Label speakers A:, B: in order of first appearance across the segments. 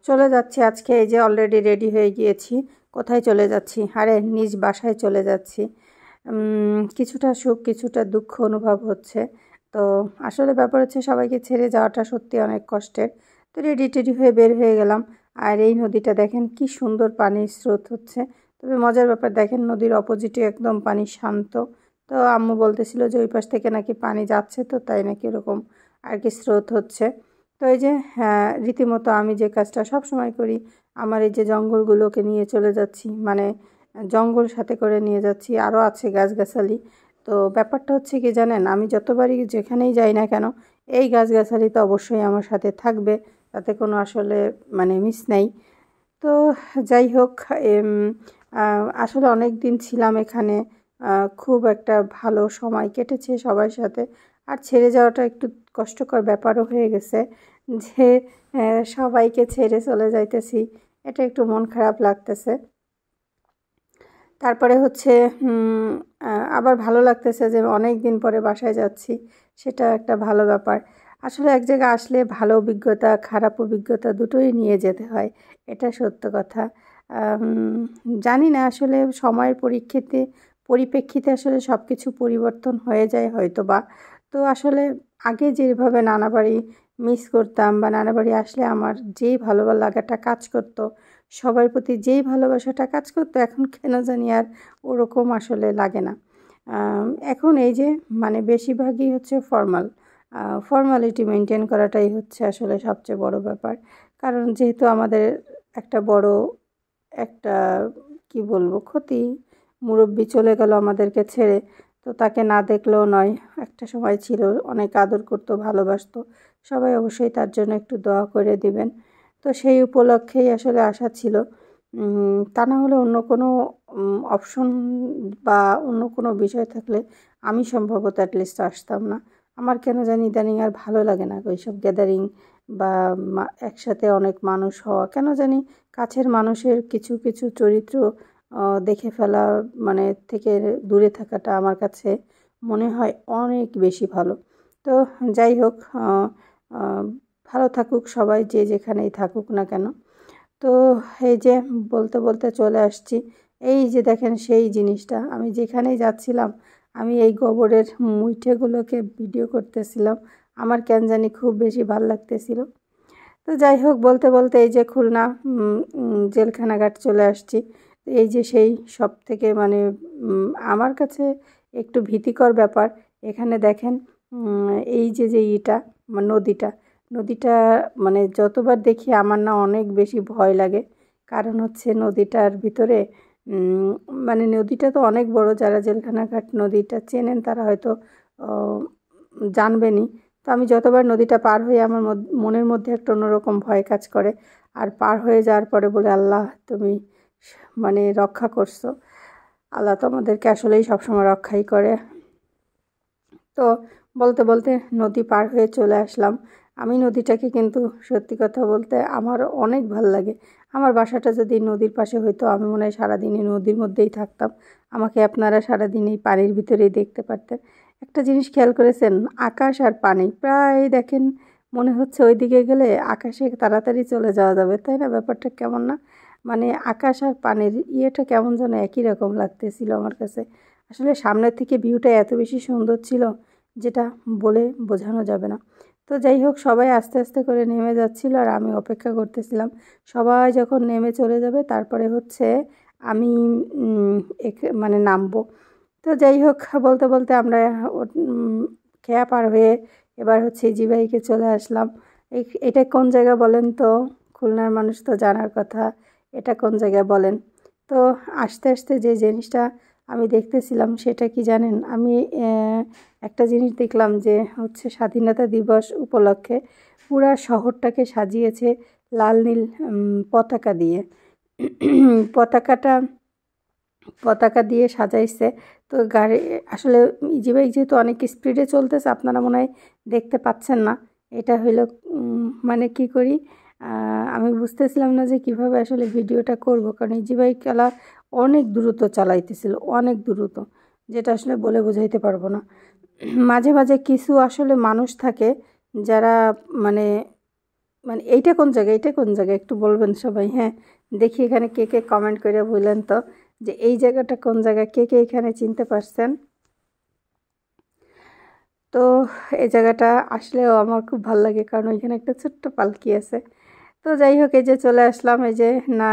A: চলে যাচ্ছি আজকে। এই যে অলরেডি রেডি হয়ে গিয়েছি। কোথায় চলে যাচ্ছি? আরে নিজ বাসায় চলে যাচ্ছি। কিছুটা সুখ কিছুটা দুঃখ অনুভব হচ্ছে। তো আসলে ব্যাপার হচ্ছে সবাইকে ছেড়ে যাওয়াটা সত্যি অনেক কষ্টের। তো রেডি টেডি হয়ে বের হয়ে গেলাম। আর এই নদীটা দেখেন কি সুন্দর পানির স্রোত হচ্ছে। তবে মজার ব্যাপার দেখেন, নদীর অপোজিটে একদম পানি শান্ত। তো আম্মু বলতেছিল যে ওই পাশ থেকে নাকি পানি যাচ্ছে, তো তাই নাকি এরকম আর কি স্রোত হচ্ছে। তো এই যে হ্যাঁ, রীতিমতো আমি যে কাজটা সব সময় করি, আমার এই যে জঙ্গলগুলোকে নিয়ে চলে যাচ্ছি, মানে জঙ্গল সাথে করে নিয়ে যাচ্ছি, আরও আছে গাছগাছালি। তো ব্যাপারটা হচ্ছে কি জানেন, আমি যতবারই যেখানেই যাই না কেন, এই গাছগাছালি তো অবশ্যই আমার সাথে থাকবে, তাতে কোনো আসলে মানে মিস নেই। তো যাই হোক, আসলে অনেক দিন ছিলাম এখানে। খুব একটা ভালো সময় কেটেছে সবার সাথে। আর ছেড়ে যাওয়াটা একটু কষ্টকর ব্যাপারও হয়ে গেছে যে সবাইকে ছেড়ে চলে যাইতেছি। এটা একটু মন খারাপ লাগতেছে। তারপরে হচ্ছে আবার ভালো লাগতেছে যে অনেক দিন পরে বাসায় যাচ্ছি, সেটা একটা ভালো ব্যাপার। আসলে এক জায়গায় আসলে ভালো অভিজ্ঞতা খারাপ অভিজ্ঞতা দুটোই নিয়ে যেতে হয়, এটা সত্য কথা। জানি না আসলে সময়ের পরিপ্রেক্ষিতে আসলে সব কিছু পরিবর্তন হয়ে যায় হয়তো বা। তো আসলে আগে যেভাবে নানা বাড়ি মিস করতাম বা নানা বাড়ি আসলে আমার যেই ভালো লাগাটা কাজ করতো, সবার প্রতি যেই ভালোবাসাটা কাজ করতো, এখন কেন জানি আর ওরকম আসলে লাগে না। এখন এই যে মানে বেশিরভাগই হচ্ছে ফর্মালিটি মেনটেন করাটাই হচ্ছে আসলে সবচেয়ে বড় ব্যাপার। কারণ যেহেতু আমাদের একটা বড় একটা কি বলবো ক্ষতি, মুরব্বি চলে গেল আমাদেরকে ছেড়ে। তো তাকে না দেখলেও নয়, একটা সময় ছিল অনেক আদর করতো ভালোবাসতো। সবাই অবশ্যই তার জন্য একটু দোয়া করে দিবেন। তো সেই উপলক্ষেই আসলে আসা ছিল। তা না হলে অন্য কোনো অপশন বা অন্য কোনো বিষয় থাকলে আমি সম্ভবত অ্যাটলিস্ট আসতাম না। আমার কেন জানি ইদানিং আর ভালো লাগে না ওইসব গ্যাদারিং বা একসাথে অনেক মানুষ হওয়া। কেন জানি কাছের মানুষের কিছু কিছু চরিত্র দেখে ফেলা মানে থেকে দূরে থাকাটা আমার কাছে মনে হয় অনেক বেশি ভালো। তো যাই হোক, ভালো থাকুক সবাই, যে যেখানেই থাকুক না কেন। তো এই যে বলতে বলতে চলে আসছি। এই যে দেখেন সেই জিনিসটা, আমি যেখানেই যাচ্ছিলাম আমি এই গোবরের মুইঠেগুলোকে ভিডিও করতেছিলাম। আমার কেন জানি খুব বেশি ভাল লাগতেছিল। তো যাই হোক, বলতে বলতে এই যে খুলনা জেলখানাঘাট চলে আসছি। এই যে সেই সব থেকে মানে আমার কাছে একটু ভীতিকর ব্যাপার, এখানে দেখেন এই যে যে নদীটা নদীটা মানে যতবার দেখি আমার না অনেক বেশি ভয় লাগে। কারণ হচ্ছে নদীটার ভিতরে মানে নদীটা তো অনেক বড়, যারা জেলখানাঘাট নদীটা চেনেন তারা হয়তো জানবেনই। তো আমি যতবার নদীটা পার হই আমার মনের মধ্যে একটা অন্যরকম ভয় কাজ করে। আর পার হয়ে যাওয়ার পরে বলে, আল্লাহ তুমি মানে রক্ষা করছো। আল্লাহ তো আমাদেরকে আসলেই সবসময় রক্ষাই করে। তো বলতে বলতে নদী পার হয়ে চলে আসলাম। আমি নদীটাকে কিন্তু সত্যি কথা বলতে আমার অনেক ভাল লাগে। আমার বাসাটা যদি নদীর পাশে হইতো, আমি মনে হয় সারাদিনই নদীর মধ্যেই থাকতাম। আমাকে আপনারা সারাদিন এই পানির ভিতরেই দেখতে পারতেন। একটা জিনিস খেয়াল করেছেন, আকাশ আর পানি প্রায় দেখেন মনে হচ্ছে ওইদিকে গেলে আকাশে তাড়াতাড়ি চলে যাওয়া যাবে, তাই না? ব্যাপারটা কেমন না? মানে আকাশ আর পানির ইয়েটা কেমন যেন একই রকম লাগতেছিল আমার কাছে। আসলে সামনের থেকে ভিউটা এত বেশি সুন্দর ছিল, যেটা বলে বোঝানো যাবে না। তো যাই হোক, সবাই আস্তে আস্তে করে নেমে যাচ্ছিল আর আমি অপেক্ষা করতেছিলাম সবাই যখন নেমে চলে যাবে তারপরে হচ্ছে আমি মানে নামবো। তো যাই হোক, বলতে বলতে আমরা খেয়া পার হয়ে এবার হচ্ছে জিবাইকে চলে আসলাম। এটা কোন জায়গা বলেন তো? খুলনার মানুষ তো জানার কথা, এটা কোন জায়গা বলেন? তো আস্তে আস্তে যে জিনিসটা আমি দেখতেছিলাম সেটা কি জানেন, আমি একটা জিনিস দেখলাম যে হচ্ছে স্বাধীনতা দিবস উপলক্ষে পুরা শহরটাকে সাজিয়েছে লাল নীল পতাকা দিয়ে। পতাকাটা পতাকা দিয়ে সাজাইছে। তো গাড়ি আসলে ইজি বাইক যেহেতু অনেক স্পিডে চলতেছে, আপনারা মনে হয় দেখতে পাচ্ছেন না। এটা হইলো মানে কি করি, আমি বুঝতেছিলাম না যে কিভাবে আসলে ভিডিওটা করব, কারণ ইজি বাইকওয়ালা অনেক দ্রুত চালাইতেছিল, অনেক দ্রুত, যেটা আসলে বলে বোঝাইতে পারবো না। মাঝে মাঝে কিছু আসলে মানুষ থাকে যারা মানে মানে এইটা কোন জায়গা, এটা কোন জায়গা একটু বলবেন সবাই। হ্যাঁ, দেখি এখানে কে কে কমেন্ট করে বললেন তো যে এই জায়গাটা কোন জায়গা, কে কে এখানে চিনতে পারছেন। তো এই জায়গাটা আসলেও আমার খুব ভালো লাগে, কারণ ওইখানে একটা ছোট্ট পালকি আছে। তো যাই হোক, এই যে চলে আসলাম, এই যে না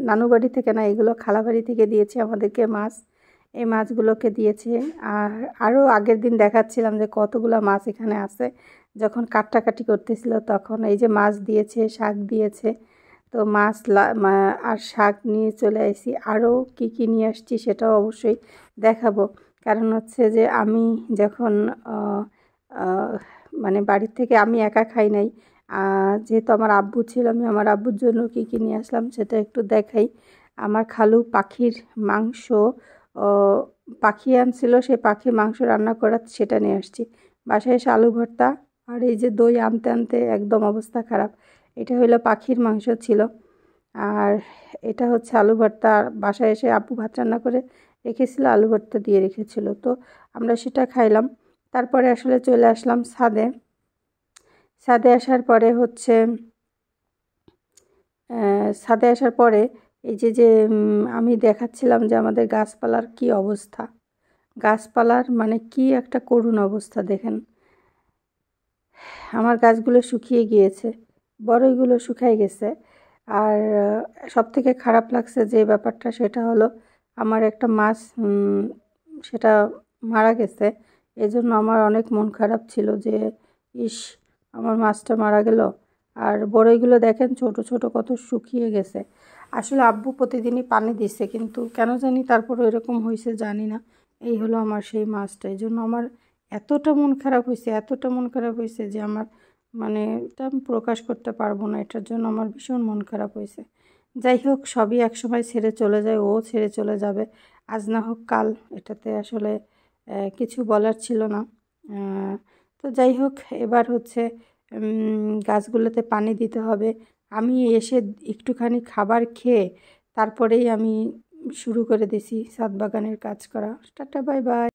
A: নানু বাড়ি থেকে না, এগুলো খালা বাড়ি থেকে দিয়েছে আমাদেরকে মাছ। এই মাছগুলোকে দিয়েছে। আর আরও আগের দিন দেখাচ্ছিলাম যে কতগুলো মাছ এখানে আছে, যখন কাটাকাটি করতেছিল তখন। এই যে মাছ দিয়েছে, শাক দিয়েছে। তো মাছ আর শাক নিয়ে চলে আসি। আরও কি কি নিয়ে আসছি সেটাও অবশ্যই দেখাবো। কারণ হচ্ছে যে আমি যখন মানে বাড়ির থেকে আমি একা খাই নাই, যেহেতু আমার আব্বু ছিল, আমি আমার আব্বুর জন্য কী কী নিয়ে আসলাম সেটা একটু দেখাই। আমার খালু পাখির মাংস, পাখি আনছিল, সেই পাখির মাংস রান্না করা, সেটা নিয়ে আসছি। বাসায় এসে আলু ভর্তা, আর এই যে দই আনতে আনতে একদম অবস্থা খারাপ। এটা হলো পাখির মাংস ছিল, আর এটা হচ্ছে আলু ভর্তা। বাসায় এসে আব্বু ভাত রান্না করে রেখেছিল, আলু ভর্তা দিয়ে রেখেছিল, তো আমরা সেটা খাইলাম। তারপরে আসলে চলে আসলাম ছাদে। ছাদে আসার পরে হচ্ছে ছাদে আসার পরে এই যে যে আমি দেখাচ্ছিলাম যে আমাদের গাছপালার কি অবস্থা। গাছপালার মানে কি একটা করুণ অবস্থা দেখেন। আমার গাছগুলো শুকিয়ে গিয়েছে, বড়ইগুলো শুকিয়ে গেছে। আর সবথেকে খারাপ লাগছে যে ব্যাপারটা, সেটা হলো আমার একটা মাছ সেটা মারা গেছে। এজন্য আমার অনেক মন খারাপ ছিল যে ইস, আমার মাছটা মারা গেল। আর বড়ইগুলো দেখেন ছোট ছোট কত শুকিয়ে গেছে। আসলে আব্বু প্রতিদিনই পানি দিচ্ছে, কিন্তু কেন জানি তারপর এরকম হয়েছে জানি না। এই হলো আমার সেই মাছটা। এই জন্য আমার এতটা মন খারাপ হয়েছে, এতটা মন খারাপ হয়েছে যে আমার মানে এটা আমি প্রকাশ করতে পারবো না। এটার জন্য আমার ভীষণ মন খারাপ হয়েছে। যাই হোক, সবই একসময় ছেড়ে চলে যায়, ও ছেড়ে চলে যাবে, আজ না হোক কাল। এটাতে আসলে কিছু বলার ছিল না। তো যাই হোক, এবার হচ্ছে গাছগুলোতে পানি দিতে হবে। আমি এসে একটুখানি খাবার খেয়ে তারপরেই আমি শুরু করে দিয়েছি ছাদ বাগানের কাজ করা। Tata, bye bye.